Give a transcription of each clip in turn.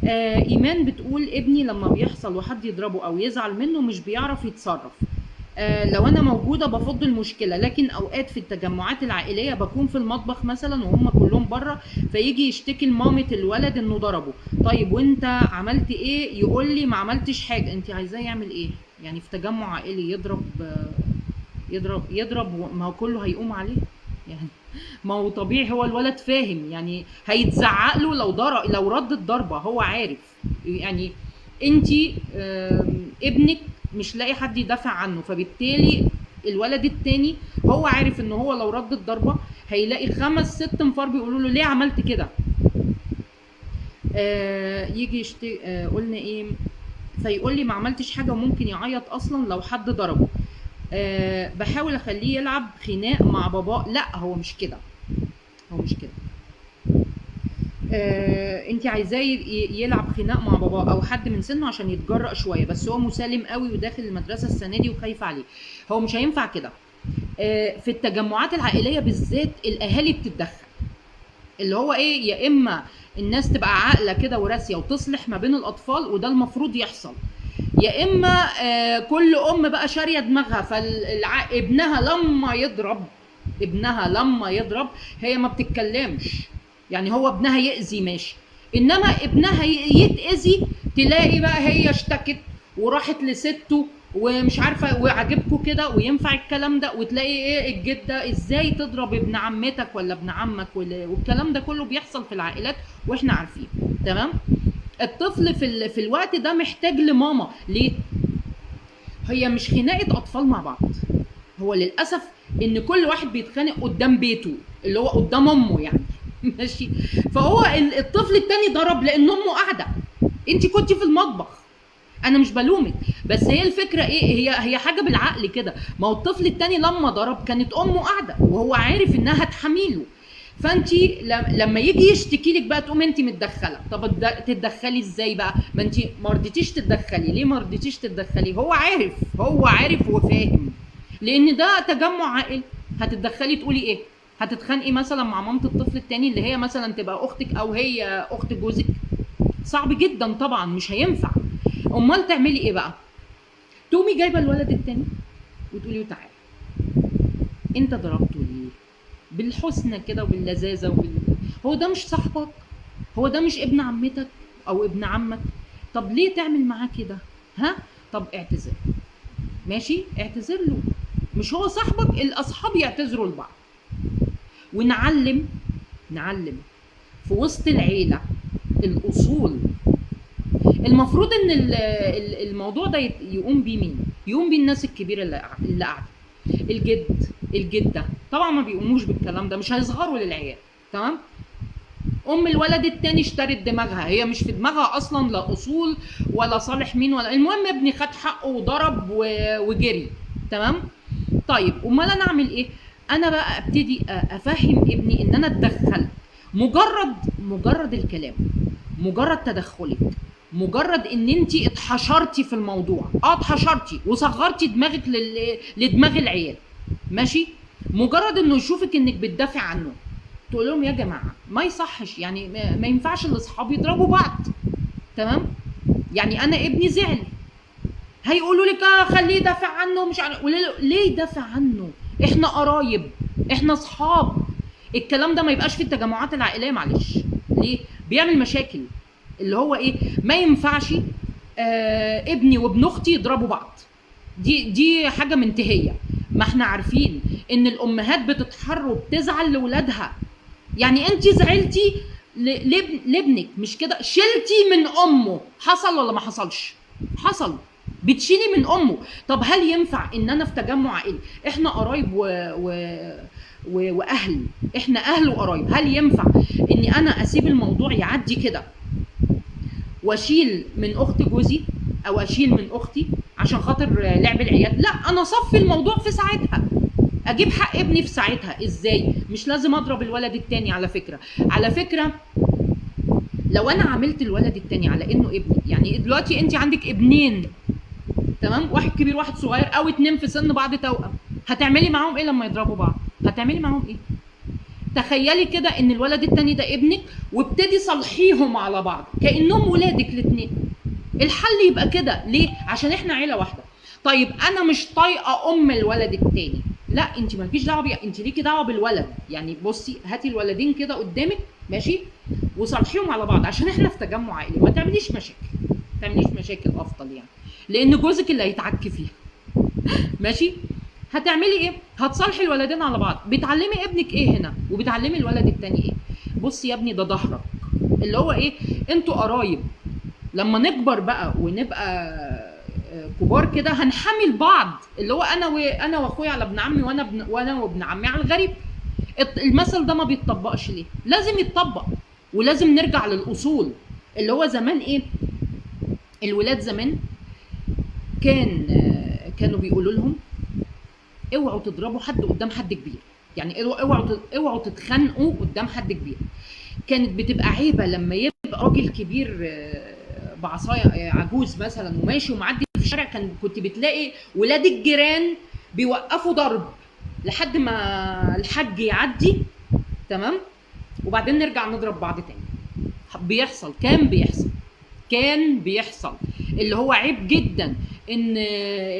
ايمان بتقول ابني لما بيحصل وحد يضربه او يزعل منه مش بيعرف يتصرف. لو انا موجوده بفض المشكله، لكن اوقات في التجمعات العائليه بكون في المطبخ مثلا وهم كلهم بره، فيجي يشتكي لمامة الولد انه ضربه. طيب وانت عملت ايه؟ يقول لي ما عملتش حاجه. انت عايزاه يعمل ايه يعني في تجمع عائلي؟ يضرب ما هو كله هيقوم عليه يعني. ما هو طبيعي، هو الولد فاهم يعني، هيتزعق له لو رد الضربه، هو عارف يعني. انتي ابنك مش لاقي حد يدافع عنه، فبالتالي الولد التاني هو عارف ان هو لو رد الضربه هيلاقي 5 6 انفار بيقولوا له ليه عملت كده. يجي قلنا ايه؟ فيقول لي ما عملتش حاجه، وممكن يعيط اصلا لو حد ضربه. بحاول اخليه يلعب خناق مع باباه. لا هو مش كده، هو مش كده. انت عايزاه يلعب خناق مع باباه او حد من سنه عشان يتجرأ شويه، بس هو مسالم قوي وداخل المدرسه السنه دي وخايفه عليه. هو مش هينفع كده. في التجمعات العائليه بالذات الاهالي بتتدخل، اللي هو ايه، يا اما الناس تبقى عاقله كده وراسيه وتصلح ما بين الاطفال، وده المفروض يحصل، يا اما كل ام بقى شاريه دماغها، ابنها لما يضرب هي ما بتتكلمش. يعني هو ابنها يأذي ماشي، انما ابنها يتأذي تلاقي بقى هي اشتكت وراحت لسته ومش عارفه وعجبكم كده وينفع الكلام ده، وتلاقي ايه الجده ازاي تضرب ابن عمتك ولا ابن عمك والكلام ده كله بيحصل في العائلات واحنا عارفين. تمام. الطفل في الوقت ده محتاج لماما. ليه؟ هي مش خناقه اطفال مع بعض، هو للاسف ان كل واحد بيتخانق قدام بيته اللي هو قدام امه يعني. ماشي. فهو الطفل التاني ضرب لان امه قاعده، انت كنتي في المطبخ. انا مش بلومك، بس هي الفكره ايه، هي حاجه بالعقل كده. ما هو الطفل التاني لما ضرب كانت امه قاعده وهو عارف انها هتحميله. فانت لما يجي يشتكي لك بقى تقوم انت متدخله. طب تتدخلي ازاي بقى؟ ما انت ما رضيتيش تتدخلي. ليه ما رضيتيش تتدخلي؟ هو عارف وفاهم، لان ده تجمع عائلي. هتتدخلي تقولي ايه؟ هتتخانقي مثلا مع مامة الطفل التاني اللي هي مثلا تبقى اختك او هي اخت جوزك؟ صعب جدا طبعا، مش هينفع. امال تعملي ايه بقى؟ تقومي جايبه الولد التاني وتقولي له تعالى، انت ضربته ليه؟ بالحسنى كده وباللذاذه هو ده مش صاحبك؟ هو ده مش ابن عمتك او ابن عمك؟ طب ليه تعمل معاه كده؟ ها؟ طب اعتذر. ماشي، اعتذر له. مش هو صاحبك؟ الاصحاب يعتذروا لبعض. ونعلم في وسط العيله الاصول. المفروض ان الموضوع ده يقوم بيه مين؟ يقوم بيه الناس الكبيره اللي قاعده، الجده. طبعا ما بيقوموش بالكلام ده، مش هيصغروا للعيال. تمام. ام الولد التاني اشترت دماغها، هي مش في دماغها اصلا لا اصول ولا صالح مين ولا المهم ابني خد حقه وضرب وجري. تمام. طيب امال انا اعمل ايه؟ انا بقى ابتدي افهم ابني ان انا اتدخل. مجرد الكلام، مجرد تدخلك، مجرد ان انت اتحشرتي في الموضوع، اتحشرتي وصغرتي دماغك لدماغ العيال. ماشي. مجرد انه يشوفك انك بتدافع عنه، تقول لهم يا جماعه ما يصحش يعني، ما ينفعش الاصحاب يضربوا بعض. تمام. يعني انا ابني زعل، هيقولوا لك خليه يدافع عنه، مش عارف. ليه يدافع عنه؟ احنا قرايب، احنا اصحاب. الكلام ده ما يبقاش في التجمعات العائليه، معلش. ليه؟ بيعمل مشاكل. اللي هو ايه، ما ينفعش ابني وابن اختي يضربوا بعض. دي حاجه منتهيه. ما احنا عارفين ان الامهات بتتحر وبتزعل لاولادها. يعني انت زعلتي لابنك، مش كده؟ شلتي من امه. حصل ولا ما حصلش؟ حصل. بتشيلي من امه. طب هل ينفع ان انا في تجمع عائلي احنا قرايب واهل، احنا اهل وقرايب، هل ينفع اني انا اسيب الموضوع يعدي كده واشيل من اخت جوزي او اشيل من اختي عشان خاطر لعب العيال؟ لا، انا صفي الموضوع في ساعتها، اجيب حق ابني في ساعتها. ازاي؟ مش لازم اضرب الولد التاني. على فكره لو انا عملت الولد التاني على انه ابني، يعني دلوقتي انت عندك ابنين، تمام، واحد كبير واحد صغير، او 2 في سن بعض توأم، هتعملي معاهم ايه لما يضربوا بعض؟ هتعملي معاهم ايه؟ تخيلي كده ان الولد التاني ده ابنك، وابتدي صلحيهم على بعض كانهم ولادك الاثنين. الحل يبقى كده. ليه؟ عشان احنا عيله واحده. طيب انا مش طايقه ام الولد التاني، لا انت مالكيش دعوه بيها، انت ليكي دعوه بالولد. يعني بصي هاتي الولدين كده قدامك ماشي، وصالحيهم على بعض، عشان احنا في تجمع عائلي. ما تعمليش مشاكل، ما تعمليش مشاكل افضل يعني، لان جوزك اللي هيتعك فيها. ماشي؟ هتعملي ايه؟ هتصالحي الولدين على بعض. بتعلمي ابنك ايه هنا، وبتعلمي الولد التاني ايه؟ بصي يا ابني ده ظهرك، اللي هو ايه، انتوا قرايب. لما نكبر بقى ونبقى كبار كده هنحمي لبعض، اللي هو انا واخويا على ابن عمي، وانا وابن عمي على الغريب. المثل ده ما بيتطبقش ليه؟ لازم يتطبق، ولازم نرجع للاصول. اللي هو زمان ايه، الولاد زمان كانوا بيقولوا لهم اوعوا تضربوا حد قدام حد كبير، يعني اوعوا تتخانقوا قدام حد كبير. كانت بتبقى عيبه لما يبقى راجل كبير بعصايه عجوز مثلا وماشي ومعدي في الشارع، كنت بتلاقي ولاد الجيران بيوقفوا ضرب لحد ما الحاج يعدي، تمام، وبعدين نرجع نضرب بعض تاني. بيحصل، كان بيحصل اللي هو عيب جدا ان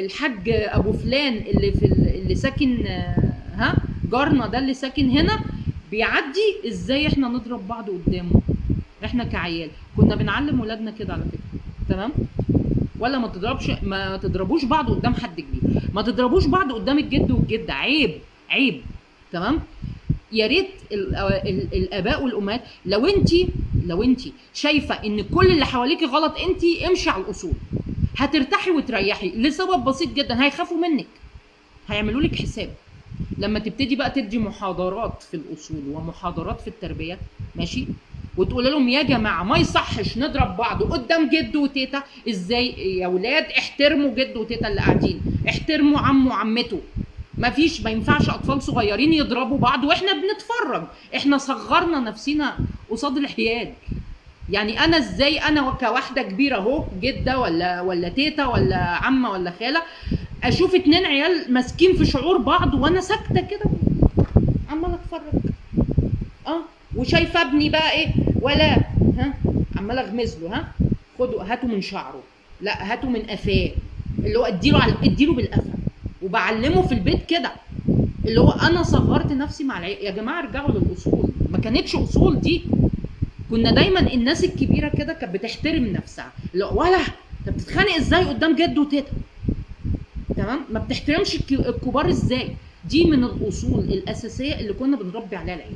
الحاج ابو فلان اللي ساكن جارنا ده اللي ساكن هنا بيعدي، ازاي احنا نضرب بعض قدامه؟ احنا كعيال كنا بنعلم ولادنا كده على فكره، تمام؟ ولا ما تضربوش بعض قدام حد كبير، ما تضربوش بعض قدام الجد والجده، عيب، تمام؟ يا ريت الاباء والامهات لو انت شايفه ان كل اللي حواليكي غلط، انت امشي على الاصول، هترتاحي وتريحي. لسبب بسيط جدا، هيخافوا منك، هيعملوا لك حساب. لما تبتدي بقى تدي محاضرات في الاصول ومحاضرات في التربيه، ماشي، وتقول لهم يا جماعه ما يصحش نضرب بعض قدام جد وتيتا. ازاي يا ولاد؟ احترموا جد وتيتا اللي قاعدين، احترموا عمه وعمته. ما ينفعش اطفال صغيرين يضربوا بعض واحنا بنتفرج. احنا صغرنا نفسنا قصاد الحياد. يعني انا ازاي انا كواحده كبيره اهو، جده ولا تيتا ولا عمه ولا خاله، اشوف 2 عيال ماسكين في شعور بعض وانا ساكته كده عماله اتفرج، وشايفه ابني بقى ايه، ولا عماله اغمز له، خدوا هاتوا من شعره، لا هاتوا من قفاه، اللي هو اديله بالقفا. وبعلمه في البيت كده، اللي هو انا صغرت نفسي مع العيال. يا جماعه ارجعوا للاصول، ما كانتش اصول دي. كنا دايما الناس الكبيره كده كانت بتحترم نفسها، لا ولا انت بتتخانق ازاي قدام جد وتيتا، تمام؟ ما بتحترمش الكبار ازاي. دي من الاصول الاساسيه اللي كنا بنربي عليها العيال.